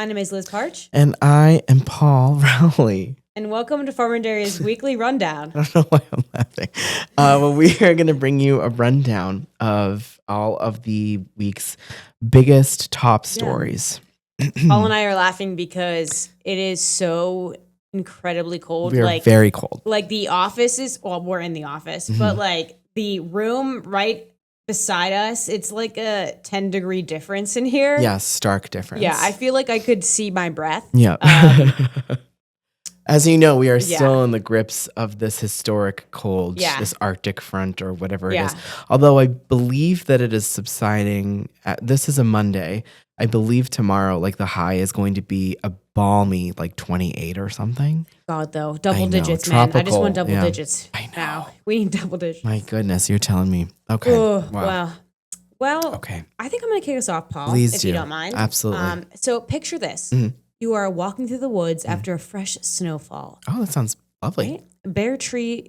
name is Liz Partsch. And I am Paul Rowley. And welcome to Farm and Dairy's Weekly Rundown. I don't know why I'm laughing. Well, we are going to bring you a rundown of all of the week's biggest top stories. Paul and I are laughing because it is so incredibly cold. We are very cold. Like the office is, well, we're in the office, but like the room right beside us, it's like a 10-degree difference in here. Yeah, stark difference. Yeah, I feel like I could see my breath. Yeah. As you know, we are still in the grips of this historic cold, this Arctic front or whatever it is. Although I believe that it is subsiding. This is a Monday. I believe tomorrow, like the high is going to be a balmy, like 28 or something. God, though, double digits, man. Tropical, I just want double digits. I know. Now. We need double digits. My goodness, you're telling me. Okay. Wow. Well, okay. I think I'm going to kick us off, Paul, Please you don't mind. Absolutely. So picture this. You are walking through the woods after a fresh snowfall. Oh, that sounds lovely. Right? Bare tree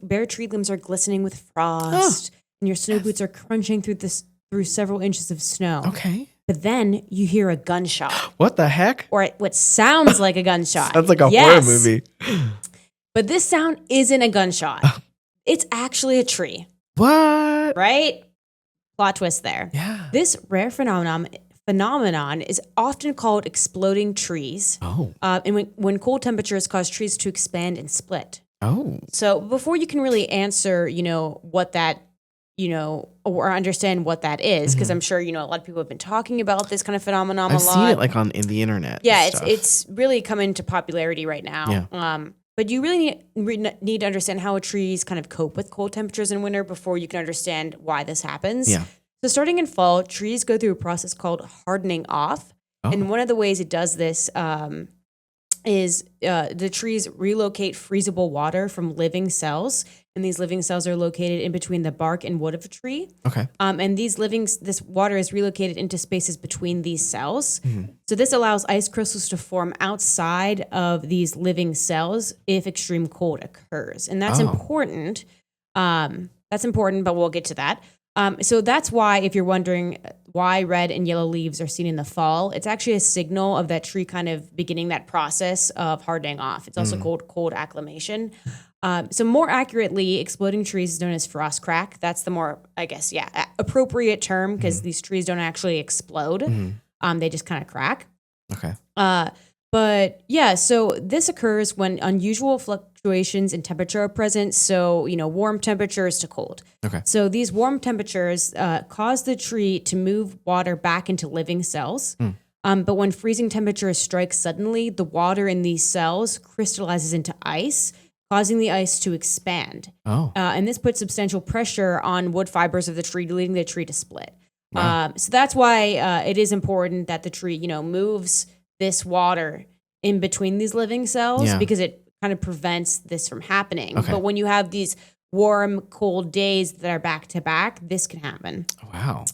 limbs are glistening with frost, and your snow boots are crunching through several inches of snow. Okay. But then you hear a gunshot. What the heck? Or what sounds like a gunshot. Sounds like a horror movie. But this sound isn't a gunshot. It's actually a tree. What? Right? Plot twist there. Yeah. This rare phenomenon is often called exploding trees. Oh. And when cold temperatures cause trees to expand and split. Oh. So before you can really answer, what that, or understand what that is, because I'm sure, a lot of people have been talking about this kind of phenomenon I've a lot. seen it like in the internet. Yeah, it's really come into popularity right now. Yeah. But you really need to understand how trees kind of cope with cold temperatures in winter before you can understand why this happens. Yeah. So starting in fall, trees go through a process called hardening off. Oh. And one of the ways it does this is the trees relocate freezable water from living cells. And these living cells are located in between the bark and wood of a tree. Okay. And this water is relocated into spaces between these cells. So this allows ice crystals to form outside of these living cells if extreme cold occurs. And that's important. That's important, but we'll get to that. So that's why, if you're wondering why red and yellow leaves are seen in the fall, it's actually a signal of that tree kind of beginning that process of hardening off. It's also called cold acclimation. So more accurately, exploding trees is known as frost crack. That's the more, I guess, appropriate term because these trees don't actually explode. They just kind of crack. Okay. But yeah, so this occurs when unusual fluctuations in temperature are present. So, warm temperatures to cold. Okay. So these warm temperatures cause the tree to move water back into living cells. But when freezing temperatures strike suddenly, the water in these cells crystallizes into ice, causing the ice to expand. Oh. And this puts substantial pressure on wood fibers of the tree, leading the tree to split. Wow. So that's why it is important that the tree, moves this water in between these living cells because it kind of prevents this from happening. Okay. But when you have these warm, cold days that are back to back, this can happen. Wow.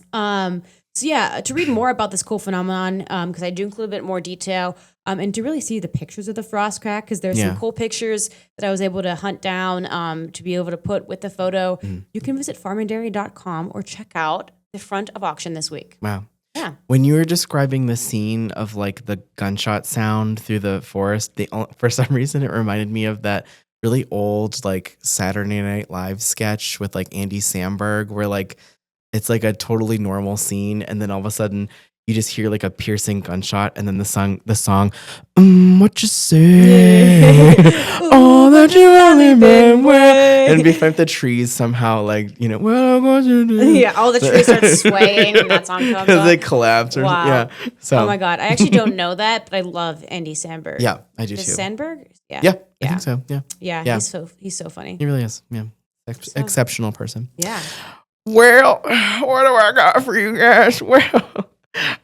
So yeah, to read more about this cool phenomenon, because I do include a bit more detail, and to really see the pictures of the frost crack, because there's some cool pictures that I was able to hunt down to be able to put with the photo. You can visit farmanddairy.com or check out the front of auction this week. Wow. Yeah. When you were describing the scene of like the gunshot sound through the forest, for some reason it reminded me of that really old like Saturday Night Live sketch with like Andy Samberg where like it's like a totally normal scene and then all of a sudden you just hear like a piercing gunshot and then the song what you say all that you only been way and behind the trees somehow like what I'm going to do all the trees start swaying and that song comes because up. they collapse or so oh my god, I actually don't know that, but I love Andy Samberg. Yeah, I do too. Sandberg? I think so. Yeah. He's so funny. He really is. Yeah. Exceptional person. Yeah. Well, what do I got for you guys? Well,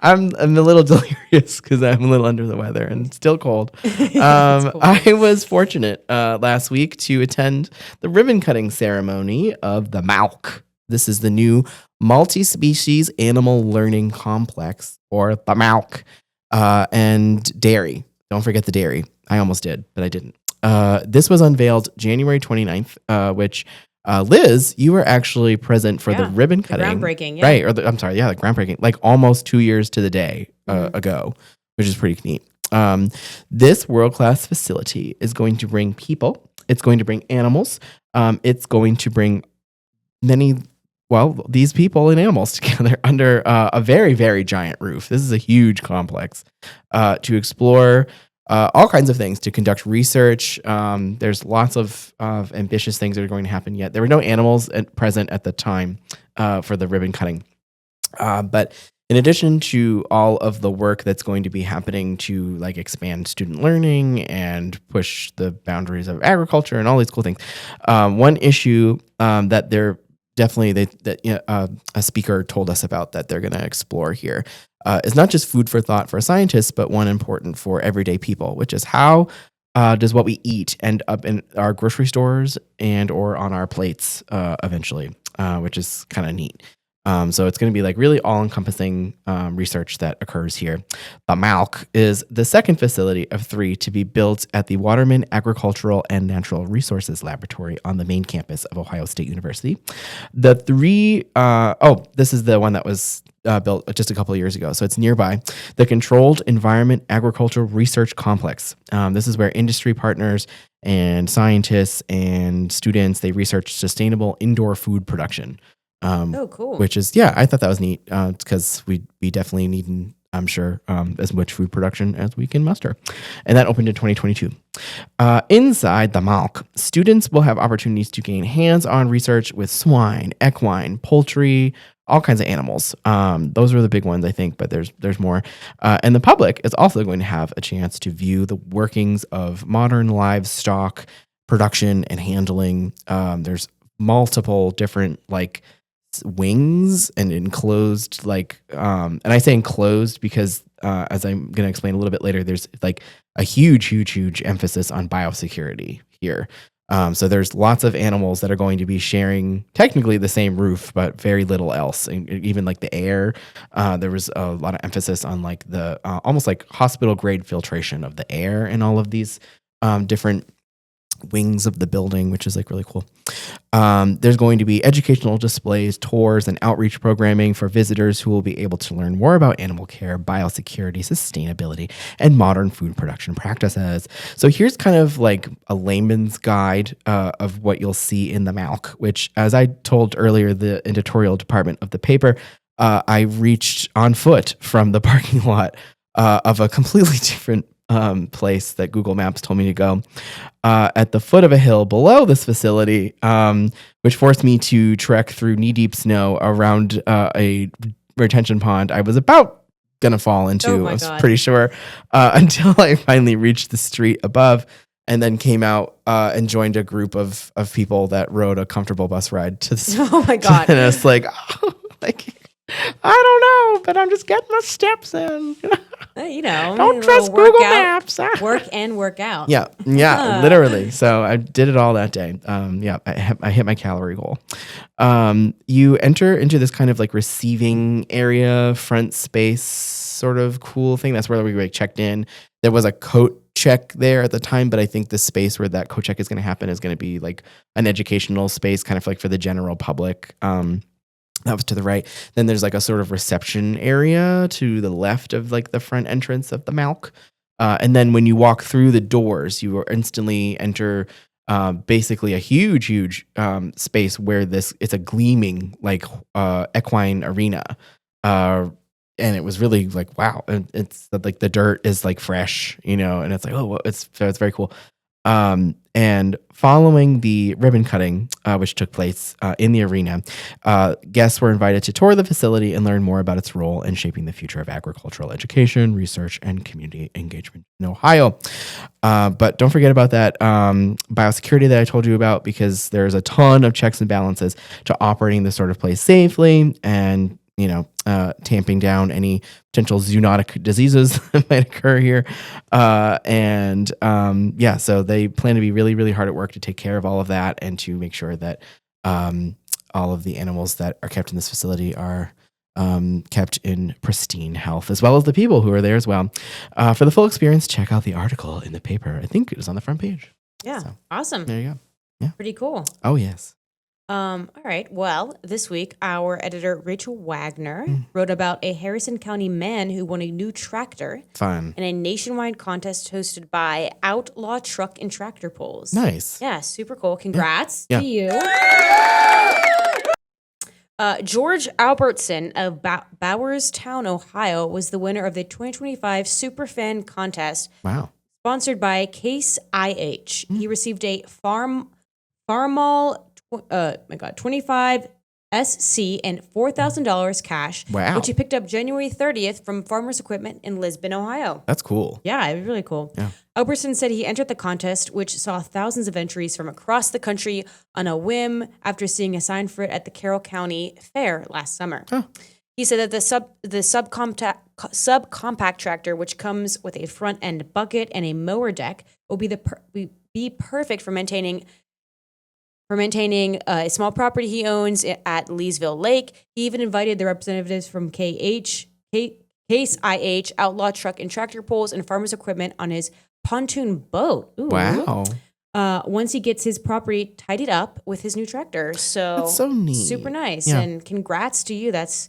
I'm a little delirious because I'm a little under the weather and still cold. Cool. I was fortunate last week to attend the ribbon cutting ceremony of the MALC. This is the new multispecies animal learning complex, or the MALC, and dairy. Don't forget the dairy. I almost did, but I didn't. This was unveiled January 29th, which Liz, you were actually present for the ribbon cutting. Groundbreaking, Right. The groundbreaking, like almost 2 years to the day ago, which is pretty neat. This world-class facility is going to bring people. It's going to bring animals. It's going to bring these people and animals together under a very, very giant roof. This is a huge complex to explore all kinds of things, to conduct research. There's lots of ambitious things that are going to happen yet. There were no animals present at the time for the ribbon cutting. But in addition to all of the work that's going to be happening to like expand student learning and push the boundaries of agriculture and all these cool things, one issue that they're definitely a speaker told us about that they're going to explore here is not just food for thought for scientists, but one important for everyday people, which is how does what we eat end up in our grocery stores and or on our plates eventually, which is kind of neat. So it's going to be like really all-encompassing research that occurs here. The Malk is the second facility of 3 to be built at the Waterman Agricultural and Natural Resources Laboratory on the main campus of Ohio State University. The 3, this is the one that was built just a couple of years ago. So it's nearby. The Controlled Environment Agricultural Research Complex. This is where industry partners and scientists and students, they research sustainable indoor food production. Cool. Which is, I thought that was neat because we definitely need, I'm sure, as much food production as we can muster. And that opened in 2022. Inside the Malk, students will have opportunities to gain hands-on research with swine, equine, poultry, all kinds of animals. Those are the big ones, I think, but there's more. And the public is also going to have a chance to view the workings of modern livestock production and handling. There's multiple different wings and enclosed and I say enclosed because as I'm going to explain a little bit later, there's a huge emphasis on biosecurity here. So there's lots of animals that are going to be sharing technically the same roof, but very little else. And even the air, there was a lot of emphasis on the almost hospital grade filtration of the air in all of these different wings of the building, which is really cool. There's going to be educational displays, tours, and outreach programming for visitors who will be able to learn more about animal care, biosecurity, sustainability, and modern food production practices. So here's kind of a layman's guide of what you'll see in the Malk, which, as I told earlier, the editorial department of the paper, I reached on foot from the parking lot of a completely different place that Google Maps told me to go at the foot of a hill below this facility, which forced me to trek through knee-deep snow around a retention pond I was about going to fall into, I was pretty sure, until I finally reached the street above and then came out and joined a group of people that rode a comfortable bus ride to the Oh my God. And I was I don't know, but I'm just getting my steps in. Don't trust Google Maps. Work and work out. Yeah, literally. So I did it all that day. I hit my calorie goal. You enter into this kind of receiving area, front space sort of cool thing. That's where we checked in. There was a coat check there at the time, but I think the space where that coat check is going to happen is going to be an educational space, kind of for the general public. That was to the right. Then there's a sort of reception area to the left of the front entrance of the Malk. And then when you walk through the doors, you instantly enter basically a huge space where it's a gleaming equine arena. And it was really wow. It's the dirt is fresh, and it's it's very cool. And following the ribbon cutting, which took place in the arena, guests were invited to tour the facility and learn more about its role in shaping the future of agricultural education, research, and community engagement in Ohio. But don't forget about that biosecurity that I told you about, because there's a ton of checks and balances to operating this sort of place safely and tamping down any potential zoonotic diseases that might occur here. So they plan to be really, really hard at work to take care of all of that and to make sure that all of the animals that are kept in this facility are kept in pristine health, as well as the people who are there as well. For the full experience, check out the article in the paper. I think it was on the front page. Yeah. So, awesome. There you go. Yeah. Pretty cool. Oh, yes. All right. Well, this week, our editor, Rachel Wagner, wrote about a Harrison County man who won a new tractor Fun. in a nationwide contest hosted by Outlaw Truck and Tractor Pulls. Nice. Yeah, super cool. Congrats Yeah. to you. George Albertson of Bowerstown, Ohio, was the winner of the 2025 Superfan contest Wow. sponsored by Case IH. He received a Farmall 25 SC and $4,000 cash, Wow. which he picked up January 30th from Farmers Equipment in Lisbon, Ohio. That's cool. Yeah, it was really cool. Yeah. Albertson said he entered the contest, which saw thousands of entries from across the country on a whim after seeing a sign for it at the Carroll County Fair last summer. Huh. He said that the subcompact tractor, which comes with a front end bucket and a mower deck, will be perfect for maintaining a small property he owns at Leesville Lake. He even invited the representatives from Case IH, Outlaw Truck and Tractor Pulls, and Farmers Equipment on his pontoon boat. Ooh. Wow. Once he gets his property tidied up with his new tractor. So That's so neat. Super nice. Yeah. And congrats to you. It's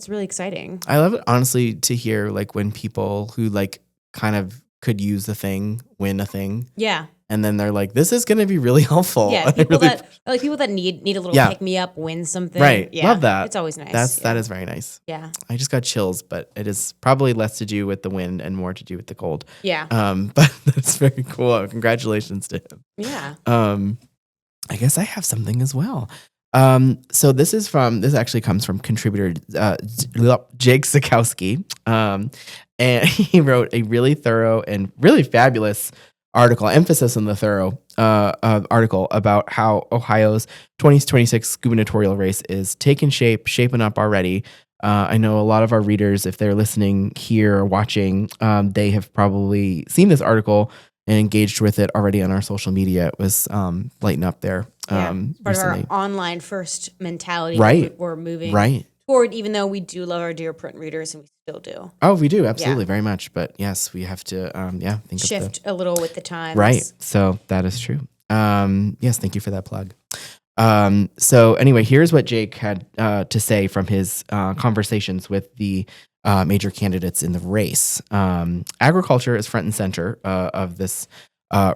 really exciting. I love it, honestly, to hear like when people who like kind of could use the thing win a thing. Yeah. And then they're like, this is going to be really helpful. Yeah, people that need a little pick me up, win something. Right. Yeah, love that. It's always nice. That is very nice. Yeah. I just got chills, but it is probably less to do with the wind and more to do with the cold. Yeah. But that's very cool. Congratulations to him. Yeah. I guess I have something as well. So this actually comes from contributor Jake Sikowski. And he wrote a really thorough and really fabulous article, emphasis on the thorough article about how Ohio's 2026 gubernatorial race is shaping up already. I know a lot of our readers, if they're listening here or watching, they have probably seen this article and engaged with it already on our social media. It was lighting up there. Part of our online first mentality. Right. We're moving toward, even though we do love our dear print readers, and we still do. Oh, we do. Absolutely. Very much. But yes, we have to, think shift a little with the times. Right. So that is true. Yes. Thank you for that plug. So anyway, here's what Jake had to say from his conversations with the major candidates in the race. Agriculture is front and center of this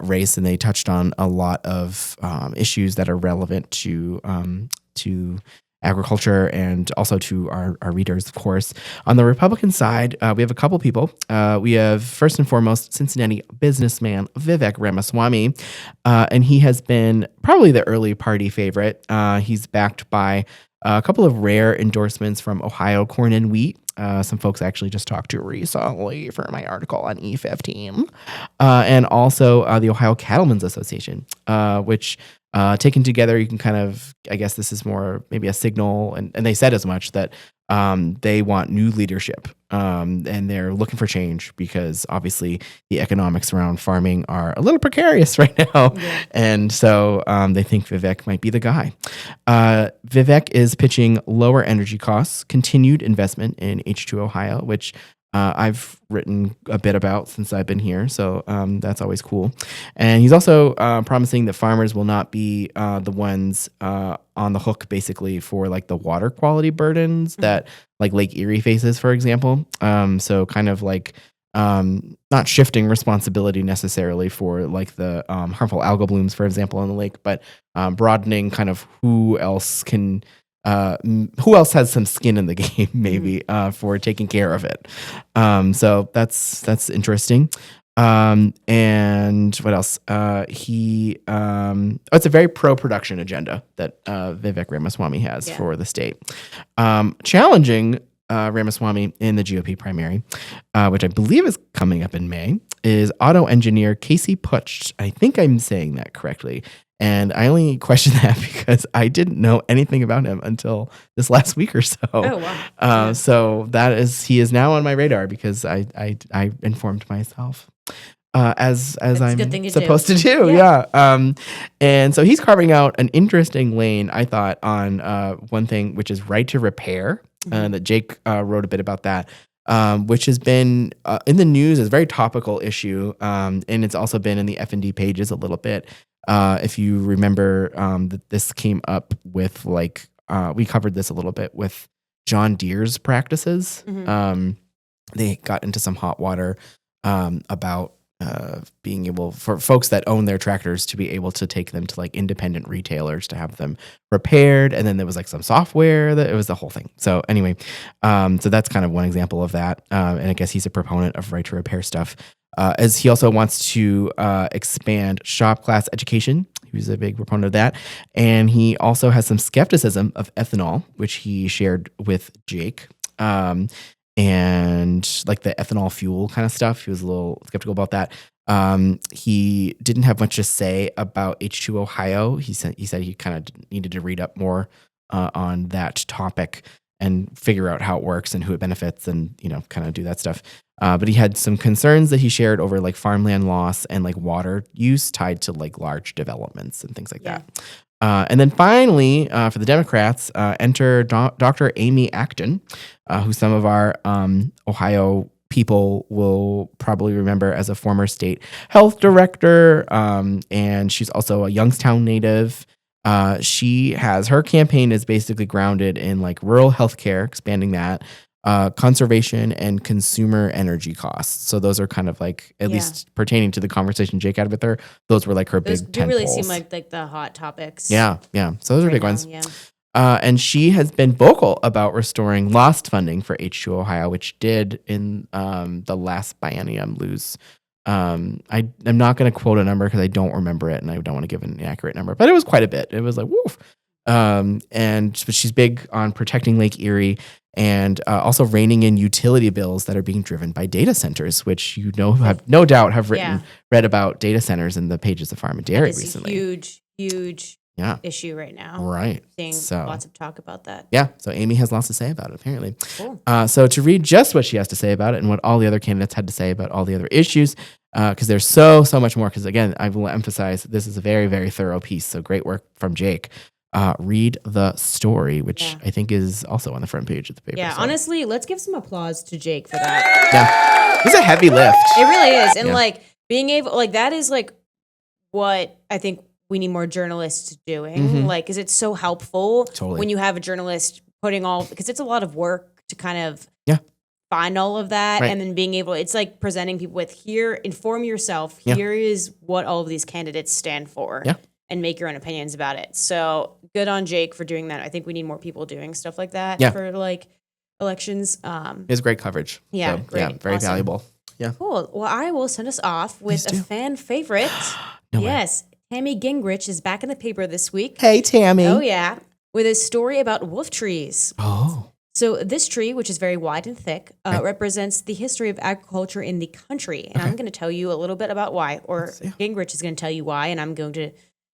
race, and they touched on a lot of issues that are relevant to agriculture and also to our readers, of course. On the Republican side, we have a couple people. We have, first and foremost, Cincinnati businessman Vivek Ramaswamy, and he has been probably the early party favorite. He's backed by a couple of rare endorsements from Ohio Corn and Wheat. Some folks I actually just talked to recently for my article on E15. And also the Ohio Cattlemen's Association, which taken together, you can kind of, I guess this is more maybe a signal, and they said as much, that they want new leadership, and they're looking for change because obviously the economics around farming are a little precarious right now. Yeah. And so they think Vivek might be the guy. Vivek is pitching lower energy costs, continued investment in H2 Ohio, which I've written a bit about since I've been here, so that's always cool. And he's also promising that farmers will not be the ones on the hook, basically, for like the water quality burdens that like Lake Erie faces, for example. So kind of like not shifting responsibility necessarily for like the harmful algal blooms, for example, on the lake, but broadening kind of who else has some skin in the game, maybe, for taking care of it. So that's interesting. And what else? It's a very pro-production agenda that Vivek Ramaswamy has for the state. Challenging Ramaswamy in the GOP primary, which I believe is coming up in May, is auto engineer Casey Partsch. I think I'm saying that correctly. And I only question that because I didn't know anything about him until this last week or so. Oh, wow. So he is now on my radar because I informed myself as I'm supposed to do. Yeah. And so he's carving out an interesting lane, I thought, on one thing, which is right to repair. That Jake wrote a bit about that. Which has been in the news as a very topical issue, and it's also been in the F&D pages a little bit. If you remember, that this came up with like we covered this a little bit with John Deere's practices. They got into some hot water about being able for folks that own their tractors to be able to take them to like independent retailers to have them repaired. And then there was like some software that it was the whole thing. So anyway, so that's kind of one example of that. And I guess he's a proponent of right to repair stuff. As he also wants to expand shop class education. He was a big proponent of that. And he also has some skepticism of ethanol, which he shared with Jake. And like the ethanol fuel kind of stuff. He was a little skeptical about that. He didn't have much to say about H2 Ohio. He said he kind of needed to read up more on that topic and figure out how it works and who it benefits and, kind of do that stuff. But he had some concerns that he shared over like farmland loss and like water use tied to like large developments and things like that. And then finally, for the Democrats, enter Dr. Amy Acton, who some of our Ohio people will probably remember as a former state health director. And she's also a Youngstown native. Her campaign is basically grounded in like rural healthcare, expanding that, conservation and consumer energy costs. So those are kind of like, at least pertaining to the conversation Jake had with her, those were like her big 10 do really polls. seem like the hot topics. Yeah. So those are big ones. Yeah. And she has been vocal about restoring lost funding for H2 Ohio, which did in the last biennium lose. I'm not going to quote a number because I don't remember it and I don't want to give an inaccurate number, but it was quite a bit. It was like, woof. But she's big on protecting Lake Erie and also reining in utility bills that are being driven by data centers, which have no doubt have read about data centers in the pages of Farm and Dairy recently. It's a huge issue right now. Right. Seeing lots of talk about that. Yeah. So Amy has lots to say about it, apparently. Cool. So to read just what she has to say about it and what all the other candidates had to say about all the other issues, because there's so much more. Because again, I will emphasize this is a very, very thorough piece. So great work from Jake. Read the story, which I think is also on the front page of the paper. Yeah, so. Honestly, let's give some applause to Jake for that. Yeah. It's a heavy lift. It really is. And like being able, like that is like what I think we need more journalists doing. Like, is it so helpful when you have a journalist putting because it's a lot of work to kind of find all of that and then being able, it's like presenting people with inform yourself. Here is what all of these candidates stand for. Yeah. And make your own opinions about it. So good on Jake for doing that. I think we need more people doing stuff like that for like elections. It's great coverage. Yeah, so, great. Yeah, very valuable. Yeah. Cool. Well, I will send us off with a fan favorite. Yes. Tammy Gingrich is back in the paper this week. Hey, Tammy. Oh, yeah. With a story about wolf trees. Oh. So this tree, which is very wide and thick, represents the history of agriculture in the country. And I'm going to tell you a little bit about why, or Gingrich is going to tell you why, and I'm going to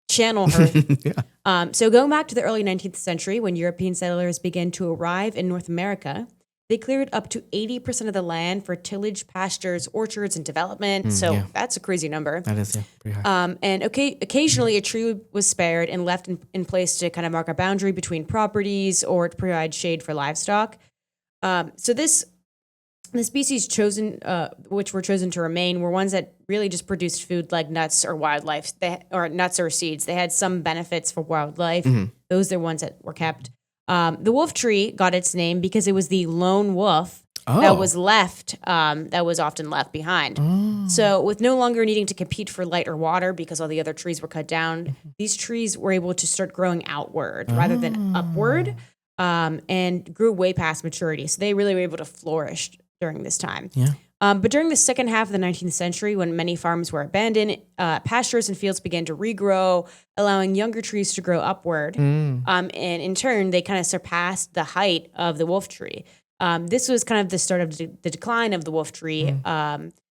channel her. So going back to the early 19th century, when European settlers began to arrive in North America, they cleared up to 80% of the land for tillage, pastures, orchards, and development. That's a crazy number. That is, pretty high. And occasionally a tree was spared and left in place to kind of mark a boundary between properties or to provide shade for livestock. So the species which were chosen to remain were ones that really just produced food like nuts or wildlife, or nuts or seeds. They had some benefits for wildlife. Those are the ones that were kept. The wolf tree got its name because it was the lone wolf that was often left behind. So with no longer needing to compete for light or water because all the other trees were cut down, these trees were able to start growing outward rather than upward, and grew way past maturity. So they really were able to flourish during this time. Yeah. But during the second half of the 19th century, when many farms were abandoned, pastures and fields began to regrow, allowing younger trees to grow upward. And in turn, they kind of surpassed the height of the wolf tree. This was kind of the start of the decline of the wolf tree,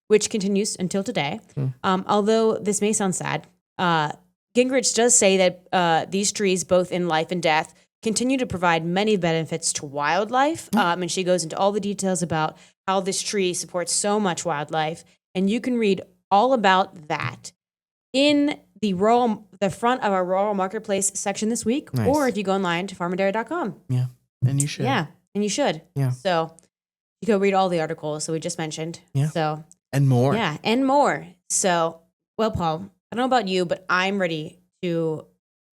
which continues until today. Although this may sound sad, Gingrich does say that these trees, both in life and death, continue to provide many benefits to wildlife. And she goes into all the details about how this tree supports so much wildlife. And you can read all about that in the front of our rural marketplace section this week, or if you go online to farmanddairy.com. Yeah, and you should. Yeah, and you should. Yeah. So you go read all the articles that we just mentioned. Yeah. So and more. Yeah, and more. So, well, Paul, I don't know about you, but I'm ready to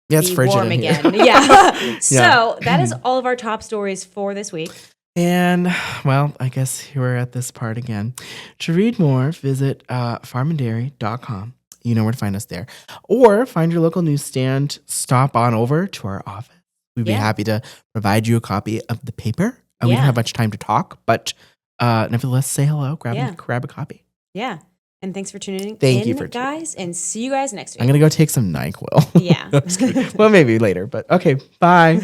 it's be frigid warm in here. again. Yeah. So that is all of our top stories for this week. And, well, I guess we're at this part again. To read more, visit farmanddairy.com. You know where to find us there. Or find your local newsstand. Stop on over to our office. We'd be happy to provide you a copy of the paper. We don't have much time to talk, but nevertheless, say hello. Grab a copy. Yeah. And thanks for tuning in. Thank you for guys, and see you guys next week. I'm going to go take some NyQuil. Yeah. Well, maybe later, but okay. Bye.